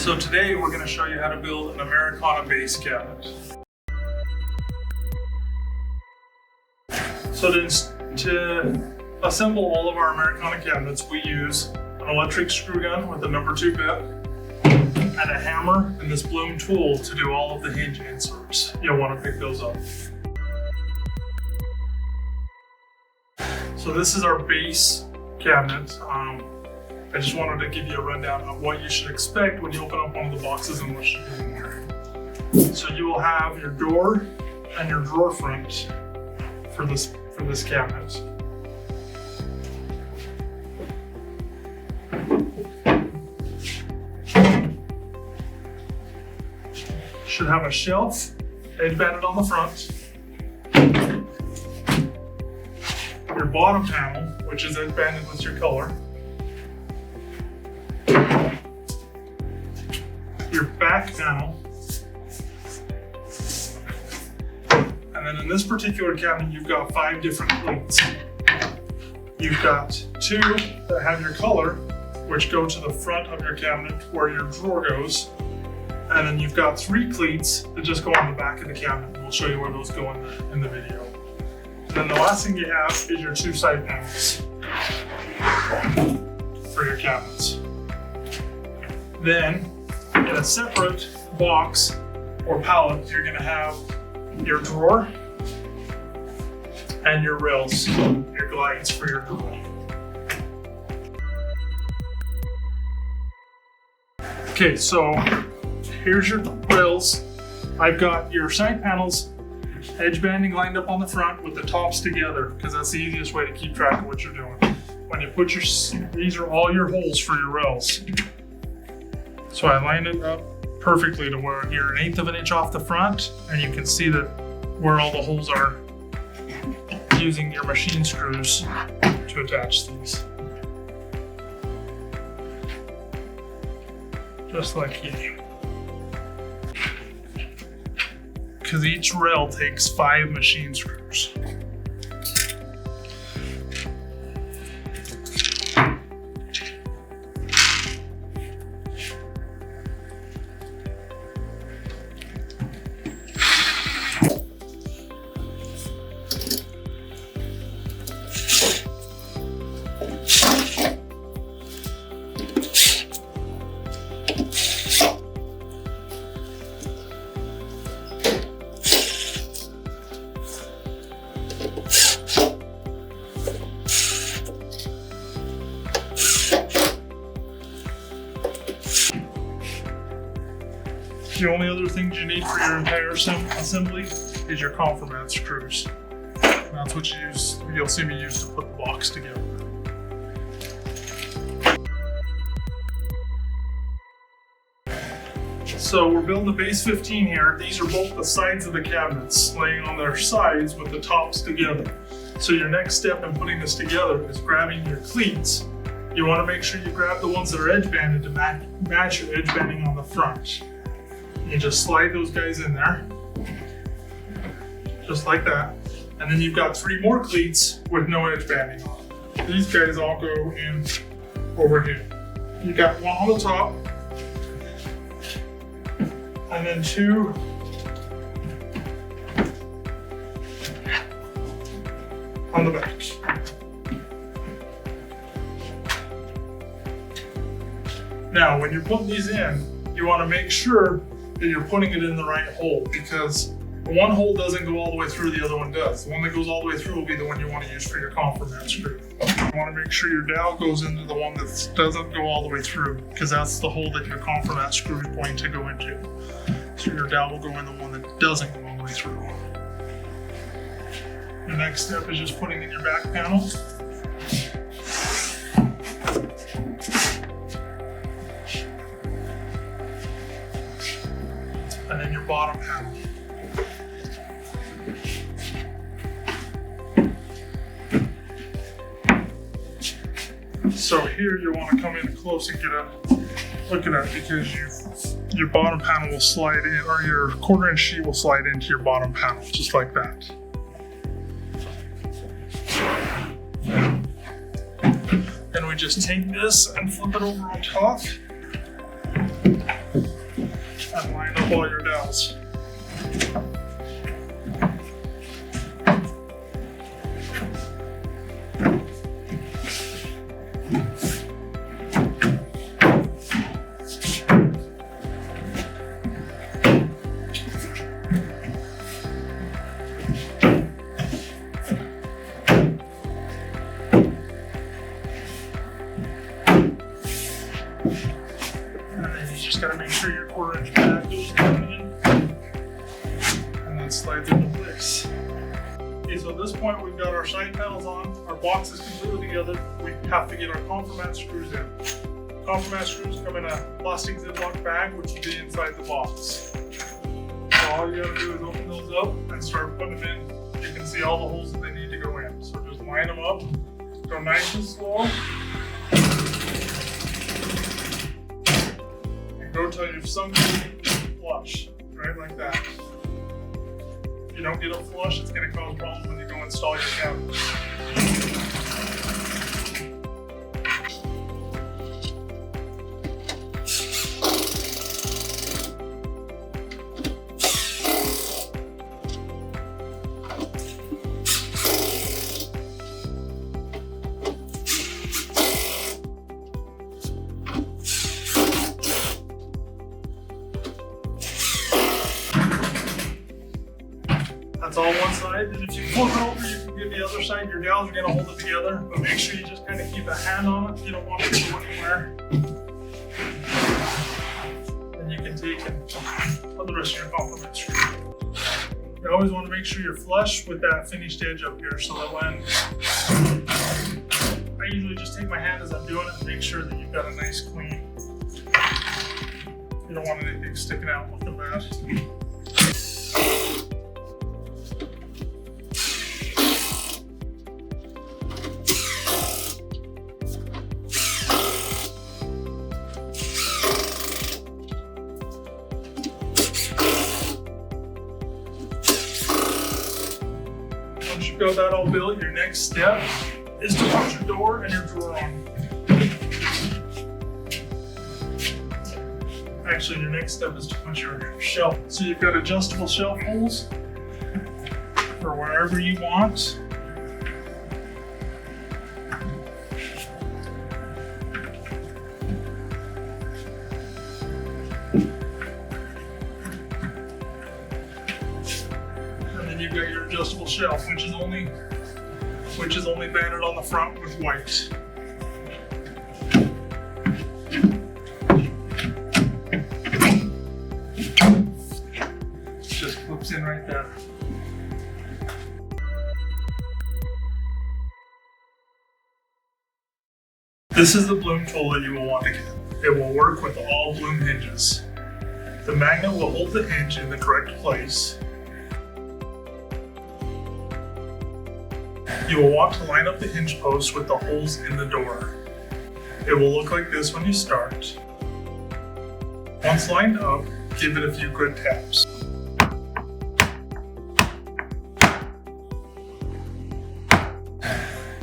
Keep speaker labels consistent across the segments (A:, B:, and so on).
A: So today we're going to show you how to build an Americana base cabinet. So to assemble all of our Americana cabinets, we use an electric screw gun with a number 2 bit and a hammer and this Blum tool to do all of the hinge inserts. You'll want to pick those up. So this is our base cabinet. I just wanted to give you a rundown of what you should expect when you open up one of the boxes and what should be in there. So you will have your door and your drawer front for this cabinet. Should have a shelf edge banded on the front. Your bottom panel, which is edge banded with your color. Your back panel, and then in this particular cabinet you've got 5 different cleats. You've got 2 that have your color, which go to the front of your cabinet where your drawer goes, and then you've got 3 cleats that just go on the back of the cabinet, and we'll show you where those go in the video. And then the last thing you have is your 2 side panels for your cabinets. Then in a separate box or pallet, you're going to have your drawer and your rails, your glides for your drawer. Okay, so here's your rails. I've got your side panels edge banding lined up on the front with the tops together because that's the easiest way to keep track of what you're doing. When you put these are all your holes for your rails. So I lined it up perfectly to where you're 1/8 of an inch off the front, and you can see that where all the holes are using your machine screws to attach these. Just like you. Because each rail takes 5 machine screws. The only other things you need for your entire assembly is your conformat screws. That's what you'll see me use to put the box together. So we're building a base 15 here. These are both the sides of the cabinets, laying on their sides with the tops together. So your next step in putting this together is grabbing your cleats. You want to make sure you grab the ones that are edge banded to match your edge banding on the front. You just slide those guys in there, just like that. And then you've got 3 more cleats with no edge banding on them. These guys all go in over here. You got 1 on the top, and then 2 on the back. Now, when you're putting these in, you want to make sure that you're putting it in the right hole, because the one hole doesn't go all the way through, the other one does. The one that goes all the way through will be the one you want to use for your conformat screw. You want to make sure your dowel goes into the one that doesn't go all the way through, because that's the hole that your conformat screw is going to go into. So your dowel will go in the one that doesn't go all the way through. The next step is just putting in your back panel. And then your bottom panel. So here you want to come in close and get a look at it, because your bottom panel will slide in, or your 1/4 inch sheet will slide into your bottom panel, just like that. Then we just take this and flip it over on top. up all your dowels. Just gotta make sure your 1/4-inch bag goes in and then slides into place. Okay, so at this point we've got our side panels on, our box is completely together. We have to get our compromat screws in. Compromat screws come in a plastic Ziploc bag, which will be inside the box. So all you gotta do is open those up and start putting them in. You can see all the holes that they need to go in. So just line them up, go nice and slow. Go till you've sunk it flush, right like that. If you don't get it flush, it's going to cause problems when you go install your cabinet. That's all one side, and if you flip it over, you can get the other side. Your dowels are going to hold it together, but make sure you just kind of keep a hand on it. You don't want it to go anywhere. Then you can take and put the rest of your complement screw. You always want to make sure you're flush with that finished edge up here, so that when I usually just take my hand as I'm doing it and make sure that you've got a nice clean. You don't want anything sticking out looking bad. Once you've got that all built, your next step is to put your door and your drawer on. Actually, your next step is to put your shelf. So you've got adjustable shelf holes for wherever you want. You've got your adjustable shelf, which is only banded on the front with white. Just clips in right there. This is the Blum tool that you will want to get. It will work with all Blum hinges. The magnet will hold the hinge in the correct place. You will want to line up the hinge posts with the holes in the door. It will look like this when you start. Once lined up, give it a few good taps.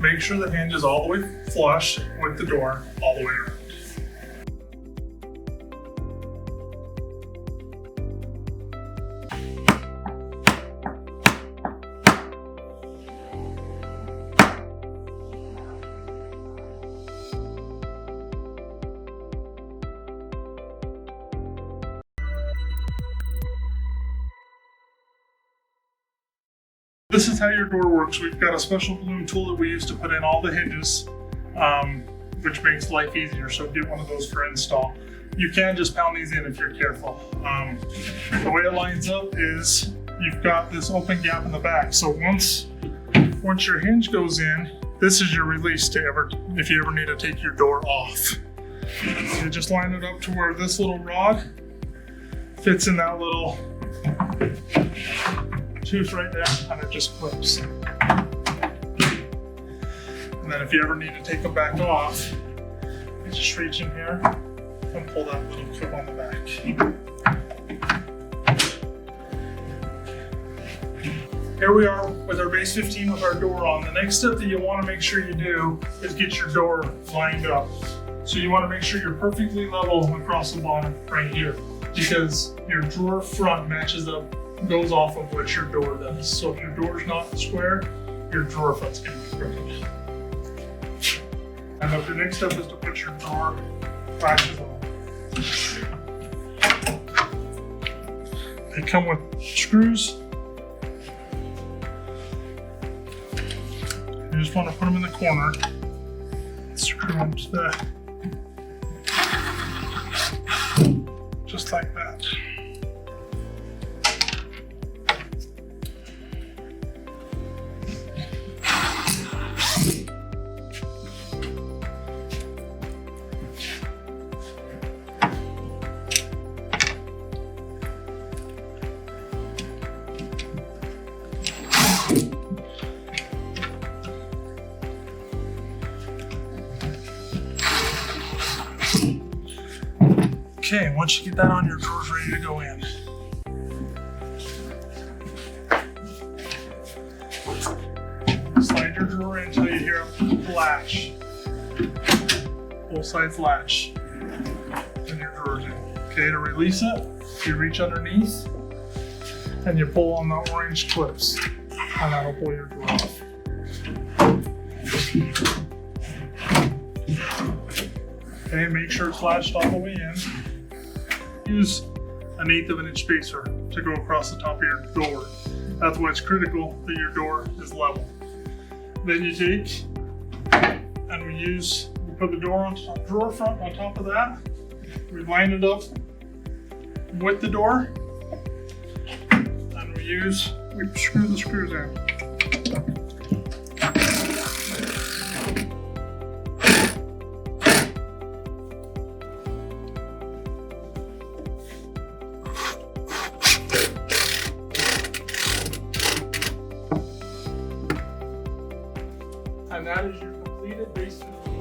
A: Make sure the hinge is all the way flush with the door all the way around. This is how your door works. We've got a special Blum tool that we use to put in all the hinges, which makes life easier, so get one of those for install. You can just pound these in if you're careful. The way it lines up is you've got this open gap in the back, so once your hinge goes in, this is your release to if you ever need to take your door off. So you just line it up to where this little rod fits in that little tooth right there, and it just clips. And then if you ever need to take them back off, you just reach in here and pull that little clip on the back. Here we are with our base 15 with our door on. The next step that you want to make sure you do is get your door lined up. So you want to make sure you're perfectly level across the bottom right here. because your drawer front matches up, goes off of what your door does. So if your door's not square, your drawer front's gonna be crooked. And the next step is to put your door latches on. They come with screws. You just want to put them in the corner. Screw them to that. Just like that. Okay, once you get that on, your drawer's ready to go in. Slide your drawer in until you hear a latch. Both sides latch. And your drawer's in. Okay, to release it, you reach underneath and you pull on the orange clips. And that'll pull your drawer off. Okay, make sure it's latched all the way in. Use an 1/8 of an inch spacer to go across the top of your door. That's why it's critical that your door is level. Then you take and we put the door on top, drawer front on top of that. We line it up with the door, and we screw the screws in. And that is your completed base to the door.